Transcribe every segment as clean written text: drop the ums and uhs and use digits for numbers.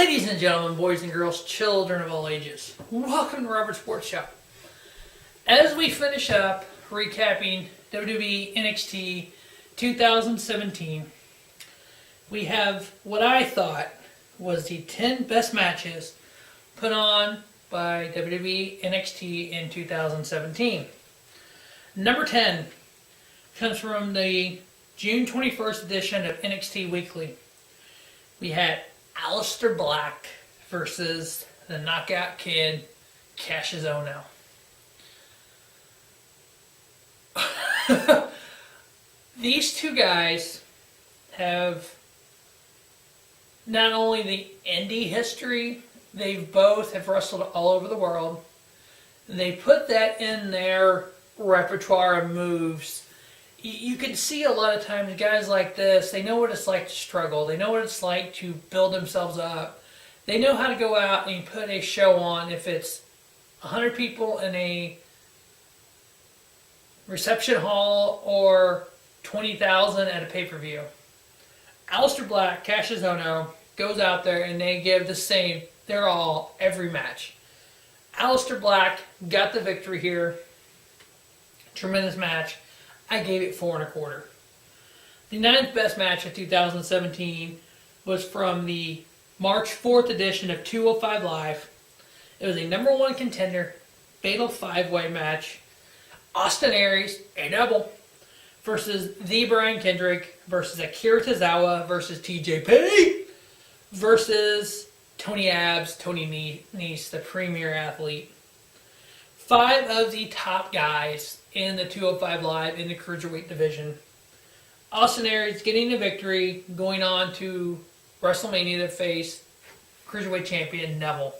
Ladies and gentlemen, boys and girls, children of all ages, welcome to Robert's Sports Shop. As we finish up recapping WWE NXT 2017, we have what I thought was the 10 best matches put on by WWE NXT in 2017. Number 10 comes from the June 21st edition of NXT Weekly. We had Aleister Black versus the Knockout Kid, Cassius Ohno. These two guys have not only the indie history, they both have wrestled all over the world. They put that in their repertoire of moves. You can see a lot of times guys like this, they know what it's like to struggle. They know what it's like to build themselves up. They know how to go out and put a show on if it's 100 people in a reception hall or 20,000 at a pay-per-view. Aleister Black, Cassius Ohno goes out there and they give the same, they're all, every match. Aleister Black got the victory here. Tremendous match. I gave it 4 1/4. The 9th best match of 2017 was from the March 4th edition of 205 Live. It was a number 1 contender, fatal 5-way match. Austin Aries, a double, versus the Brian Kendrick, versus Akira Tozawa, versus TJP, versus Tony Abs, Tony Nese, the premier athlete. 5 of the top guys in the 205 Live in the Cruiserweight division. Austin Aries getting the victory, going on to WrestleMania to face Cruiserweight champion Neville.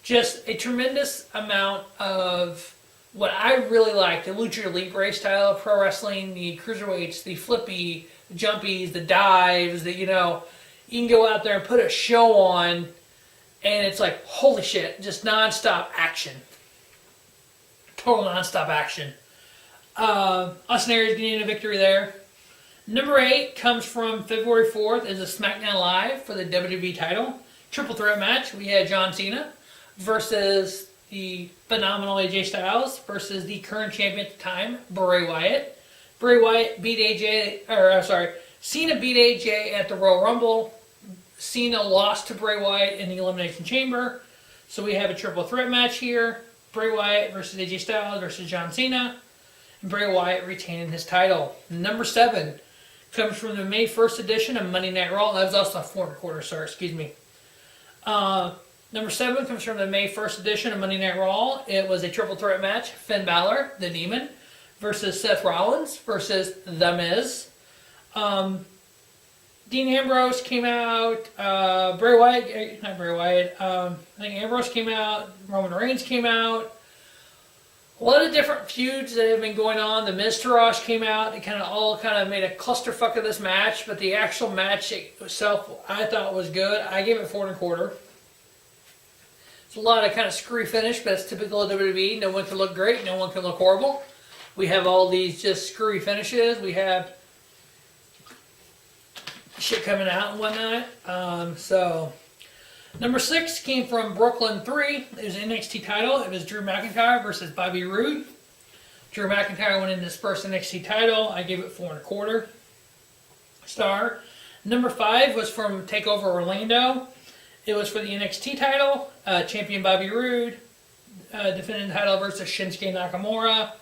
Just a tremendous amount of what I really like, the Lucha Libre style of pro wrestling, the Cruiserweights, the flippy, the jumpies, the dives, you can go out there and put a show on and it's like, holy shit, just non-stop action. Total non-stop action. Austin Aries getting a victory there. Number 8 comes from February 4th as a SmackDown Live for the WWE title. Triple threat match. We had John Cena versus the phenomenal AJ Styles versus the current champion at the time, Bray Wyatt. Bray Wyatt beat Cena beat AJ at the Royal Rumble. Cena lost to Bray Wyatt in the Elimination Chamber. So we have a triple threat match here. Bray Wyatt versus AJ Styles versus John Cena. And Bray Wyatt retaining his title. Number 7 comes from the May 1st edition of Monday Night Raw. That was also a 4 1/4, sorry, excuse me. Number 7 comes from the May 1st edition of Monday Night Raw. It was a triple threat match. Finn Balor, the Demon, versus Seth Rollins versus The Miz. Dean Ambrose came out. I think Ambrose came out. Roman Reigns came out. A lot of different feuds that have been going on. The Miz Taraj came out. It all made a clusterfuck of this match, but the actual match itself I thought was good. I gave it 4 1/4. It's a lot of kind of screwy finish, but it's typical of WWE. No one can look great. No one can look horrible. We have all these just screwy finishes. We have shit coming out and whatnot. So number 6 came from Brooklyn 3. It was an NXT title. It was Drew McIntyre versus Bobby Roode. Drew McIntyre went into his first NXT title. I gave it 4 1/4 star. Number 5 was from TakeOver Orlando. It was for the NXT title. Champion Bobby Roode defending the title versus Shinsuke Nakamura.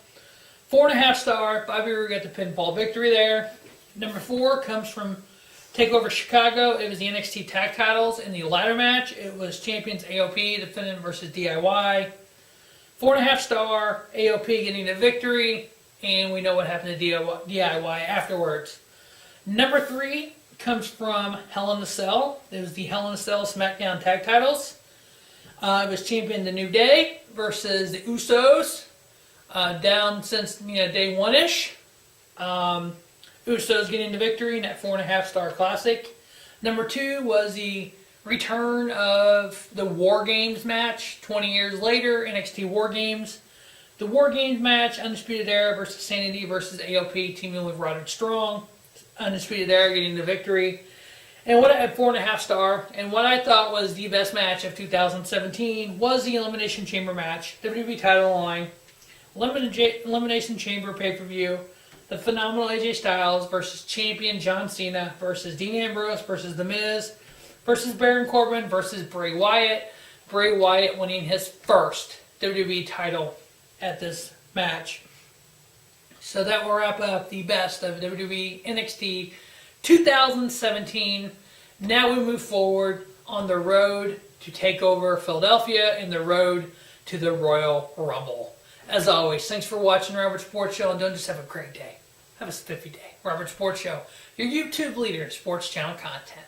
4 1/2 star. Bobby Roode got the pinfall victory there. Number 4 comes from TakeOver Chicago. It was the NXT tag titles in the ladder match. It was champions AOP defending versus DIY. 4 1/2 star. AOP getting the victory, and we know what happened to DIY afterwards. Number 3 comes from Hell in a Cell. It was the Hell in a Cell SmackDown tag titles. It was champion The New Day versus the Usos. Down since day 1-ish. Usos getting the victory in that 4 1/2 star classic. Number 2 was the return of the War Games match 20 years later, NXT War Games. The War Games match, Undisputed Era versus Sanity versus AOP, teaming with Roderick Strong. Undisputed Era getting the victory. And what at 4.5 star, and what I thought was the best match of 2017 was the Elimination Chamber match, WWE title line, Elimination Chamber pay-per-view, the phenomenal AJ Styles versus champion John Cena versus Dean Ambrose versus The Miz versus Baron Corbin versus Bray Wyatt. Bray Wyatt winning his first WWE title at this match. So that will wrap up the best of WWE NXT 2017. Now we move forward on the road to take over Philadelphia and the road to the Royal Rumble. As always, thanks for watching Robert Sports Show, and don't just have a great day. Have a spiffy day. Robert Sports Show, your YouTube leader in sports channel content.